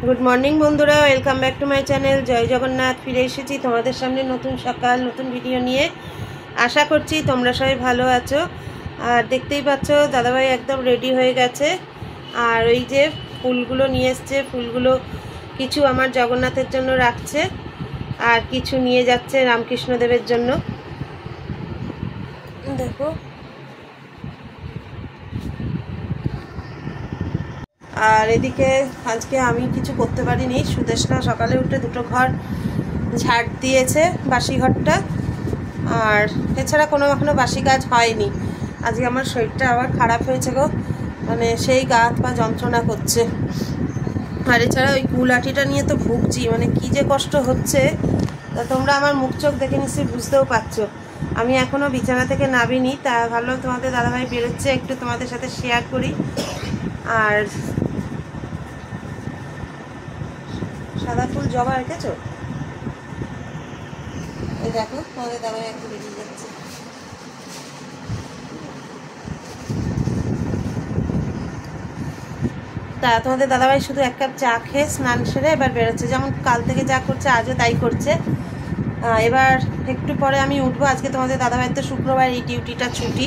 Good morning বন্ধুরা, welcome back to my channel Joy Jagannath. ফিরে এসেছি তোমাদের সামনে নতুন সকাল নতুন ভিডিও নিয়ে। আশা করছি তোমরা সবাই ভালো আছো। আর দেখতেই পাচ্ছ দাদাভাই একদম রেডি হয়ে গেছে। আর ওই যে ফুলগুলো নিয়ে এসছে, ফুলগুলো কিছু আমার জগন্নাথের জন্য রাখছে আর কিছু নিয়ে যাচ্ছে রামকৃষ্ণদেবের জন্য। দেখো, আর এদিকে আজকে আমি কিছু করতে পারিনি। সুদেশনা সকালে উঠে দুটো ঘর ঝাড় দিয়েছে, বাসি ঘরটা। আর এছাড়া কোনো এখনো বাসি কাজ হয়নি। আজকে আমার শরীরটা আবার খারাপ হয়েছে গো, মানে সেই গা হাত পা যন্ত্রণা করছে। আর এছাড়া ওই কুলাটিটা নিয়ে তো ভুগছি, মানে কী যে কষ্ট হচ্ছে তা তোমরা আমার মুখ চোখ দেখে নিশ্চয়ই বুঝতেও পারছো। আমি এখনও বিছানা থেকে নামিনি, তা ভাবলাম তোমাদের দাদাভাই বেরোচ্ছে, একটু তোমাদের সাথে শেয়ার করি। আর সাদা ফুল জবা রেখেছো, এই দেখো তোমাদের দাদাভাই একটু বেরিয়ে যাচ্ছে। তা তোমাদের দাদাভাই শুধু এক কাপ চা খেয়ে স্নান সেরে এবার বেরোচ্ছে, যেমন কাল থেকে যা করছে আজও তাই করছে। এবার একটু পরে আমি উঠবো। আজকে তোমাদের দাদাভাই তো শুক্রবার এই ডিউটিটা ছুটি,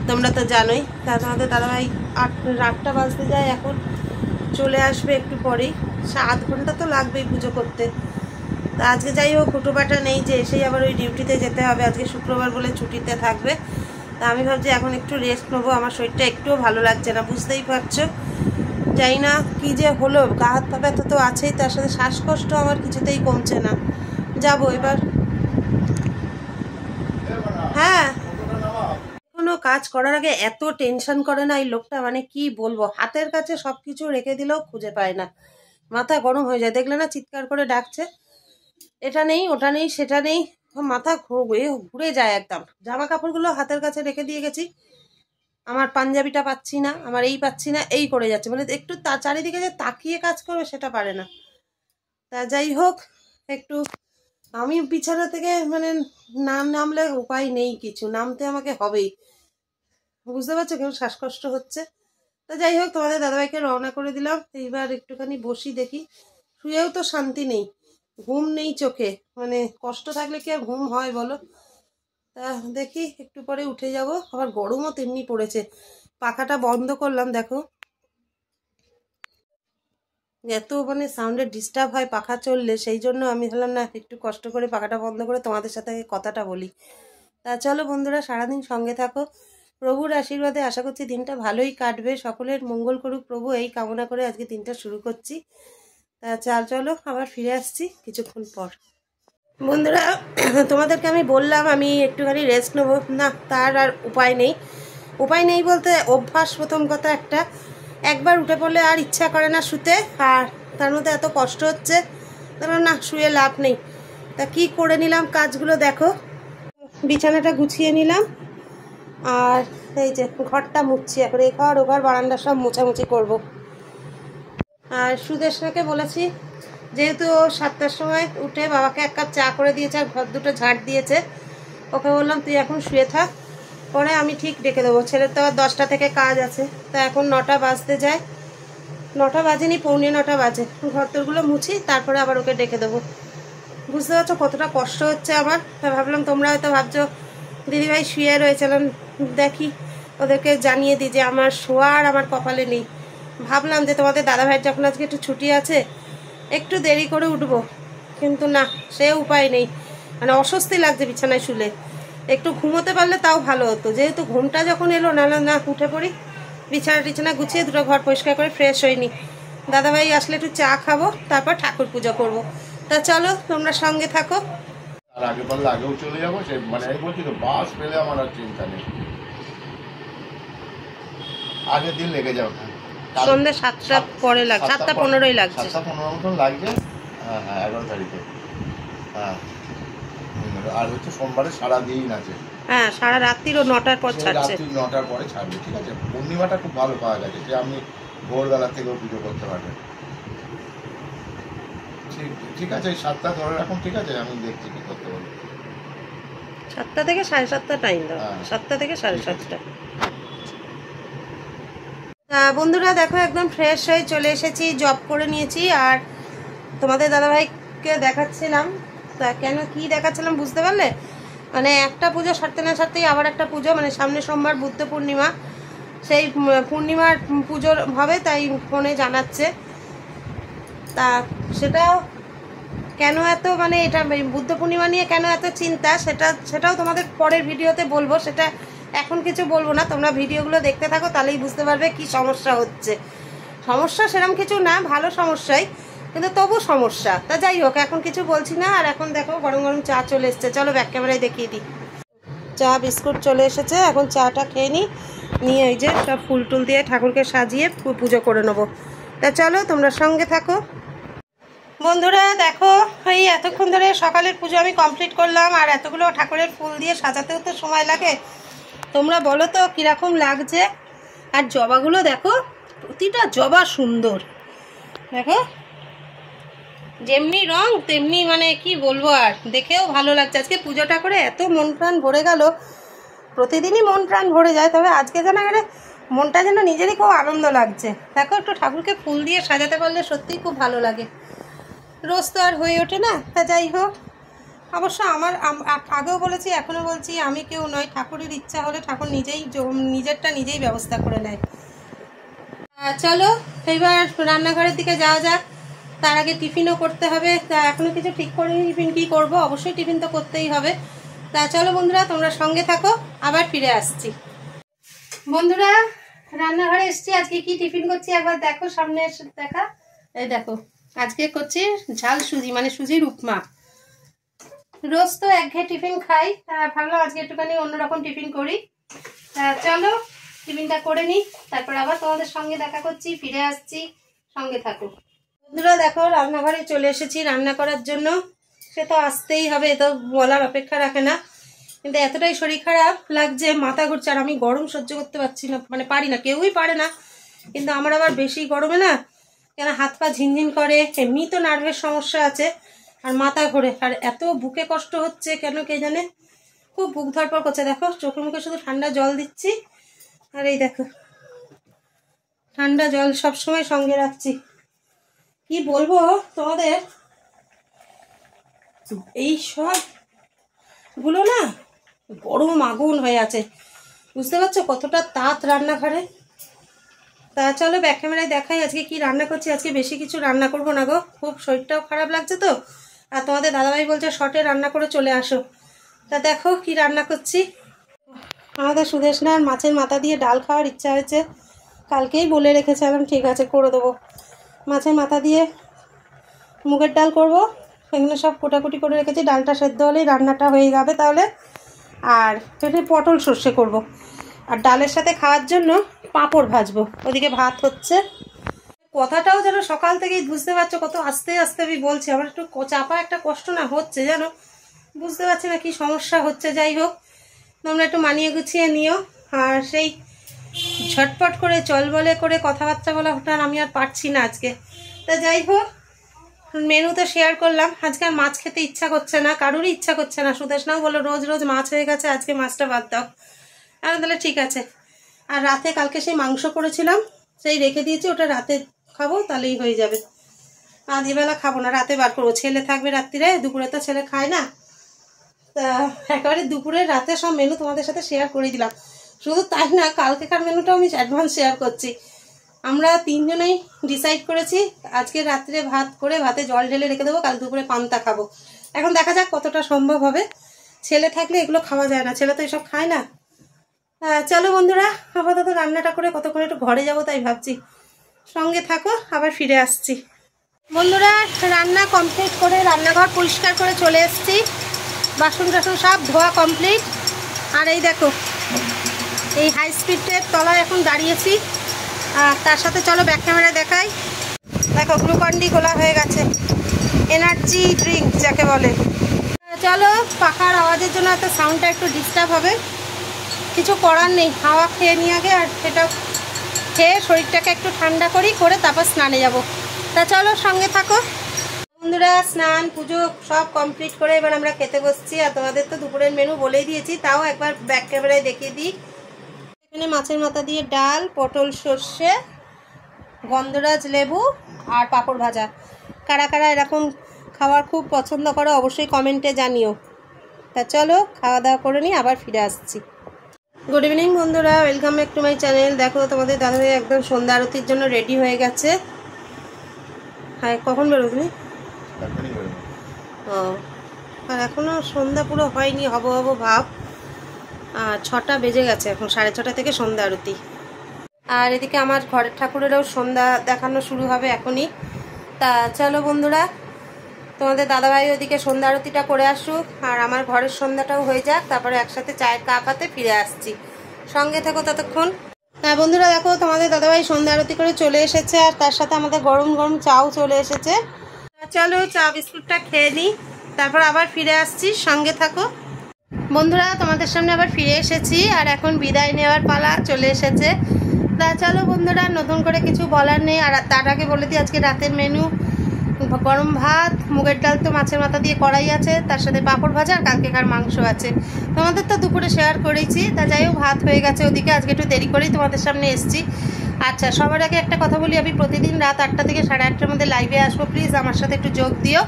তোমরা তো জানোই। তা তোমাদের দাদাভাই 8টা বাজতে যায়, এখন চলে আসবে একটু পরেই। 7 ঘন্টা তো লাগবেই পুজো করতে। তা আজকে যাই হোক, হুটোপাটা নেই যে এসেই আবার ওই ডিউটিতে যেতে হবে। আজকে শুক্রবার বলে ছুটিতে থাকবে। তা আমি ভাবছি এখন একটু রেস্ট নেবো। আমার শরীরটা একটুও ভালো লাগছে না, বুঝতেই পারছো। জানি না কী যে হলো, গা হাত পা ব্যথা তো আছেই, তার সাথে শ্বাসকষ্ট আমার কিছুতেই কমছে না। যাবো এবার। হ্যাঁ, কোনো কাজ করার আগে এত টেনশন করে না এই লোকটা, মানে কি বলবো। হাতের কাছে সব কিছু রেখে দিলেও খুঁজে পায় না, মাথা গরম হয়ে যায়। দেখলে না, চিৎকার করে ডাকছে, এটা নেই ওটা নেই সেটা নেই, মাথা ঘুরে যায় একদম। জামা কাপড়গুলো হাতের কাছে রেখে দিয়ে গেছি, আমার পাঞ্জাবিটা পাচ্ছি না, আমার এই পাচ্ছি না, এই করে যাচ্ছে। মানে একটু চারিদিকে যে তাকিয়ে কাজ করবে সেটা পারে না। তা যাই হোক, একটু আমি বিছানা থেকে মানে নামলে উপায় নেই কিছু, নামতে আমাকে হবেই, বুঝতে পারছো কেমন শ্বাসকষ্ট হচ্ছে। তা যাই হোক, তোমাদের দাদাভাইকে রওনা করে দিলাম। এইবার একটুখানি বসি, দেখি। শুয়েও তো শান্তি নেই, ঘুম নেই চোখে, মানে কষ্ট থাকলে কি আর ঘুম হয় বলো। তা দেখি একটু পরে উঠে যাব। আবার গরমও তেমনি পড়েছে। পাখাটা বন্ধ করলাম, দেখো এত মানে সাউন্ডের ডিস্টার্ব হয় পাখা চললে, সেই জন্য আমি ভাবলাম না, একটু কষ্ট করে পাখাটা বন্ধ করে তোমাদের সাথে কথাটা বলি। তা চলো বন্ধুরা, সারাদিন সঙ্গে থাকো। প্রভুর আশীর্বাদে আশা করছি দিনটা ভালোই কাটবে, সকলের মঙ্গল করুক প্রভু, এই কামনা করে আজকে দিনটা শুরু করছি। তা চলো, আবার ফিরে আসছি কিছুক্ষণ পর। বন্ধুরা, তোমাদেরকে আমি বললাম আমি একটুখানি রেস্ট নেবো, না তার আর উপায় নেই। উপায় নেই বলতে অভ্যাস, প্রথম কথা একটা, একবার উঠে পড়লে আর ইচ্ছা করে না শুতে, আর তার মধ্যে এত কষ্ট হচ্ছে, না শুয়ে লাভ নেই। তা কি করে নিলাম কাজগুলো দেখো। বিছানাটা গুছিয়ে নিলাম, আর এই যে ঘরটা মুছছি এখন। এই ঘর ও ঘর বারান্দা সব মোছামুছি করব। আর সুদেশনাকে বলেছি, যেহেতু 7টার সময় উঠে বাবাকে 1 কাপ চা করে দিয়েছে আর ঘর দুটো ঝাড় দিয়েছে, ওকে বললাম তুই এখন শুয়ে থাক, পরে আমি ঠিক ডেকে দেবো। ছেলের তো আবার 10টা থেকে কাজ আছে। তা এখন 9টা বাজতে যায়, 9টা বাজেনি, 8:45 বাজে। ঘর তোরগুলো মুছি, তারপরে আবার ওকে ডেকে দেবো। বুঝতে পারছো কতটা কষ্ট হচ্ছে আমার। তা ভাবলাম তোমরা হয়তো ভাবছো দিদিভাই শুয়ে রয়েছিলাম, দেখি ওদেরকে জানিয়ে দিই যে আমার শোয়া আর আমার কপালে নেই। ভাবলাম যে তোমাদের দাদাভাইয়ের যখন আজকে একটু ছুটি আছে, একটু দেরি করে উঠবো, কিন্তু না, সে উপায় নেই। মানে অস্বস্তি লাগছে বিছানায় শুলে। একটু ঘুমোতে পারলে তাও ভালো হতো, যেহেতু ঘুমটা যখন এলো, না উঠে পড়ি, বিছানা গুছিয়ে দুটো ঘর পরিষ্কার করে ফ্রেশ হয়নি। দাদাভাই আসলে একটু চা খাবো, তারপর ঠাকুর পুজো করবো। তা চলো তোমরা সঙ্গে থাকো। আর আগে পারলে আগেও চলে যাবো, সে মানে আমি বলছি তো, বাস পেলে আমার আর চিন্তা নেই। আগের দিন লেগে যাও, সন্ধ্যে 7টা পরে লাগছে, 7:15 লাগছে, 7:15 মতন লাগছে। হ্যাঁ 11 তারিখে। হ্যাঁ, আর হচ্ছে সোমবারে সারাদিন আছে। হ্যাঁ, সারা রাত্রিরও 9টার পর ছাড়ছে, রাত্রি 9টার পরে ছাড়বে। ঠিক আছে, পূর্ণিমাটা খুব ভালো পাওয়া গেছে, যে আপনি ভোরবেলা থেকেও পুজো করতে পারবেন। ঠিক আছে, 7টা ধরে রাখুন। ঠিক আছে, আমি দেখছি কি করতে পারবো। 7টা থেকে 7:30 টাইম দাও, 7টা থেকে 7:30। তা বন্ধুরা দেখো একদম ফ্রেশ হয়ে চলে এসেছি, জব করে নিয়েছি। আর তোমাদের দাদাভাইকে দেখাচ্ছিলাম। তা কেন কি দেখাচ্ছিলাম বুঝতে পারলে? মানে একটা পুজো সারতে না সারতেই আবার একটা পুজো, মানে সামনে সোমবার বুদ্ধ পূর্ণিমা, সেই পূর্ণিমার পুজোর হবে, তাই ফোনে জানাচ্ছে। তা সেটাও কেন এত, মানে এটা বুদ্ধ পূর্ণিমা নিয়ে কেন এত চিন্তা, সেটাও তোমাদের পরের ভিডিওতে বলবো। সেটা এখন কিছু বলবো না, তোমরা ভিডিওগুলো দেখতে থাকো, তাহলেই বুঝতে পারবে কি সমস্যা হচ্ছে। সমস্যা সেরকম কিছু না, ভালো সমস্যাই, কিন্তু তবু সমস্যা। তা যাই হোক, এখন কিছু বলছি না। আর এখন দেখো গরম গরম চা চলে এসছে, চলো ব্যাক ক্যামেরায় দেখিয়ে দিই। চা বিস্কুট চলে এসেছে, এখন চাটা খেয়ে নিয়ে ওই যে সব ফুল টুল দিয়ে ঠাকুরকে সাজিয়ে পুজো করে নেবো। তা চলো তোমরা সঙ্গে থাকো। বন্ধুরা দেখো, এই এতক্ষণ ধরে সকালের পুজো আমি কমপ্লিট করলাম। আর এতগুলো ঠাকুরের ফুল দিয়ে সাজাতেও তো সময় লাগে। তোমরা বলো তো কীরকম লাগছে। আর জবাগুলো দেখো, প্রতিটা জবা সুন্দর। দেখো যেমনি রং তেমনি, মানে কি বলবো, আর দেখেও ভালো লাগছে। আজকে পুজোটা করে এত মন প্রাণ ভরে গেল। প্রতিদিনই মন প্রাণ ভরে যায়, তবে আজকে যেন মনটা যেন নিজেরই খুব আনন্দ লাগছে। দেখো একটু ঠাকুরকে ফুল দিয়ে সাজাতে পারলে সত্যিই খুব ভালো লাগে। রোজ তো আর হয়ে ওঠে না। তা যাই হোক, অবশ্য আমার আগেও বলেছি এখনও বলছি, আমি কেউ নয়, ঠাকুরের ইচ্ছা হলে ঠাকুর নিজেরটা নিজেই ব্যবস্থা করে নেয়। চলো এবার রান্নাঘরের দিকে যাওয়া যাক। তার আগে টিফিনও করতে হবে। তা এখনও কিছু ঠিক করিনি টিফিন কী করবো, অবশ্যই টিফিন তো করতেই হবে। তা চলো বন্ধুরা তোমরা সঙ্গে থাকো, আবার ফিরে আসছি। বন্ধুরা রান্নাঘরে এসছি, আজকে কি টিফিন করছি একবার দেখো, সামনে এসে দেখা। এই দেখো আজকে করছি ঝাল সুজি, মানে সুজির উপমা। রোজ তো একঘেয়ে টিফিন খাই, ভাবলাম আজকে একটুখানি অন্যরকম টিফিন করি। চলো টিফিনটা করে নিই, তারপর আবার তোমাদের সঙ্গে দেখা করছি, ফিরে আসছি, সঙ্গে থাকো। বন্ধুরা দেখো রান্নাঘরে চলে এসেছি রান্না করার জন্য। সে তো আসতেই হবে, এ তো বলার অপেক্ষা রাখে না। কিন্তু এতটাই শরীর খারাপ লাগছে, মাথা ঘুরছে। আর আমি গরম সহ্য করতে পারছি না, মানে পারি না, কেউই পারে না, কিন্তু আমার আবার বেশি গরমে না কেন হাত পা ঝিনঝিন করে। এমনি তো নার্ভের সমস্যা আছে, আর মাথা ঘোরে, আর এত বুকে কষ্ট হচ্ছে কেন কে জানে, খুব বুক ধরপড় করছে। দেখো চোখে মুখে শুধু ঠান্ডা জল দিচ্ছি, আর এই দেখো ঠান্ডা জল সব সময় সঙ্গে রাখছি। কি বলবো তোমাদের, এই সব গুলো না গরম আগুন হয়ে আছে, বুঝতে পারছো কতটা তাত রান্নাঘরে। তা চলো ব্যাক ক্যামেরায় দেখাই আজকে কি রান্না করছি। আজকে বেশি কিছু রান্না করবো না গো, খুব শরীরটাও খারাপ লাগছে তো। আর তোমাদের দাদাভাই বলছে শর্টে রান্না করে চলে আসো। তা দেখো কি রান্না করছি। আমাদের সুদেশনার মাছের মাথা দিয়ে ডাল খাওয়ার ইচ্ছা হয়েছে, কালকেই বলে রেখেছিলাম, ঠিক আছে করে দেবো। মাছের মাথা দিয়ে মুগের ডাল করব, এখানে সব কোটাকুটি করে রেখেছি। ডালটা সেদ্ধ হলেই রান্নাটা হয়ে যাবে তাহলে। আর পেটে পটল সর্ষে করব, আর ডালের সাথে খাওয়ার জন্য পাঁপড় ভাজবো। ওদিকে ভাত হচ্ছে। কথাটাও যেন সকাল থেকেই বুঝতে পারছো কত আস্তে আস্তে আমি বলছি, আমার একটু চাপা একটা কষ্ট না হচ্ছে যেন, বুঝতে পারছি না কি সমস্যা হচ্ছে। যাই হোক তোমরা একটু মানিয়ে গুছিয়ে নিও। আর সেই ঝটপট করে চল বলে করে কথাবার্তা বলা ওঠার আমি আর পারছি না আজকে। তা যাই হোক মেনু তো শেয়ার করলাম। আজকে আর মাছ খেতে ইচ্ছা করছে না, কারোরই ইচ্ছা করছে না। সুদেশনাও বললো রোজ রোজ মাছ হয়ে গেছে, আজকে মাছটা বাদ দাও। আর তাহলে ঠিক আছে। আর রাতে কালকে সেই মাংস করেছিলাম, সেই রেখে দিয়েছি, ওটা রাতে খাবো, তাহলেই হয়ে যাবে। আজবেলা খাবো না, রাতে বার করবো। ছেলে থাকবে রাত্রিরে, দুপুরে তো ছেলে খায় না। তা একেবারে দুপুরে রাতে সব মেনু তোমাদের সাথে শেয়ার করে দিলাম। শুধু তাই না, কালকেকার মেনুটাও আমি অ্যাডভান্স শেয়ার করছি। আমরা তিনজনেই ডিসাইড করেছি আজকে রাত্রে ভাত করে ভাতে জল ঢেলে রেখে দেবো, কাল দুপুরে পান্তা খাবো। এখন দেখা যাক কতটা সম্ভব হবে। ছেলে থাকলে এগুলো খাওয়া যায় না, ছেলে তো এসব খায় না। চলো বন্ধুরা আপাতত রান্নাটা করে কতক্ষণ একটু ঘরে যাবো তাই ভাবছি, সঙ্গে থাকো, আবার ফিরে আসছি। বন্ধুরা রান্না কমপ্লিট করে রান্নাঘর পরিষ্কার করে চলে এসেছি, বাসন টাসন সব ধোয়া কমপ্লিট। আর এই দেখো এই হাই স্পিডের তলায় এখন দাঁড়িয়েছি। আর তার সাথে চলো ব্যাক ক্যামেরা দেখাই। দেখো গ্লুকন-ডি গোলা হয়ে গেছে, এনার্জি ড্রিঙ্ক যাকে বলে। চলো পাখার আওয়াজের জন্য এত সাউন্ডটা একটু ডিস্টার্ব হবে, কিছু করার নেই। হাওয়া খেয়ে নিয়ে আগে, আর সেটা খেয়ে শরীরটাকে একটু ঠান্ডা করে তারপর স্নানে যাব। তা চলো সঙ্গে থাকো। বন্ধুরা স্নান পুজো সব কমপ্লিট করে এবার আমরা খেতে বসছি। আর তোমাদের তো দুপুরের মেনু বলেই দিয়েছি, তাও একবার ব্যাক ক্যামেরায় দেখিয়ে দিই। এখানে মাছের মাথা দিয়ে ডাল, পটল সর্ষে, গন্ধরাজ লেবু আর পাঁপড় ভাজা। কারা কারা এরকম খাবার খুব পছন্দ করো অবশ্যই কমেন্টে জানিও। তা চলো খাওয়া দাওয়া করে নিই, আবার ফিরে আসছি। গুড ইভিনিং বন্ধুরা, welcome back to my channel. দেখো তোমাদের দাদাভাই একদম সন্ধ্যা আরতির জন্য রেডি হয়ে গেছে। হ্যাঁ, কখন বেরোবি? ও, আর এখনও সন্ধ্যা পুরো হয়নি, হব হব ভাব। আর 6টা বেজে গেছে, এখন 6:30 থেকে সন্ধ্যা আরতি। আর এদিকে আমার ঘরের ঠাকুরেরও সন্ধ্যা দেখানো শুরু হবে এখনই। তা চলো বন্ধুরা, তোমাদের দাদাভাই ওদিকে সন্ধ্যা আরতিটা করে আসুক, আর আমার ঘরের সন্ধ্যাটাও হয়ে যাক, তারপরে একসাথে চায়ের কাপ হাতে ফিরে আসছি। সঙ্গে থেকো ততক্ষণ। হ্যাঁ বন্ধুরা, দেখো তোমাদের দাদাভাই সন্ধ্যা আরতি করে চলে এসেছে, আর তার সাথে আমাদের গরম গরম চাও চলে এসেছে। চলো চা বিস্কুটটা খেয়ে নিই, তারপর আবার ফিরে আসছি, সঙ্গে থাকো। বন্ধুরা, তোমাদের সামনে আবার ফিরে এসেছি, আর এখন বিদায় নেওয়ার পালা চলে এসেছে। তা চলো বন্ধুরা, নতুন করে কিছু বলার নেই। আর তার আগে বলে দিই আজকে রাতের মেনু গরম ভাত, মুগের ডাল তো মাছের মাথা দিয়ে কড়াই আছে, তার সাথে পাঁপড় ভাজা আর কালকেকার মাংস আছে। তোমাদের তো দুপুরে শেয়ার করেছি, তা যাই হোক ভাত হয়ে গেছে ওদিকে। আজকে একটু দেরি করেই তোমাদের সামনে এসেছি। আচ্ছা, সবার আগে একটা কথা বলি, আমি প্রতিদিন রাত 8টা থেকে 8:30টার মধ্যে লাইভে আসবো। প্লিজ আমার সাথে একটু যোগ দিও,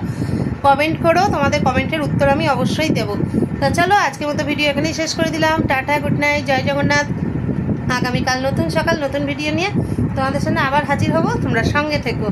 কমেন্ট করো, তোমাদের কমেন্টের উত্তর আমি অবশ্যই দেবো। তা চলো আজকের মতো ভিডিও এখানেই শেষ করে দিলাম। টাটা, গুড নাইট, জয় জগন্নাথ। আগামীকাল নতুন সকাল নতুন ভিডিও নিয়ে তোমাদের সামনে আবার হাজির হব, তোমরা সঙ্গে থেকো।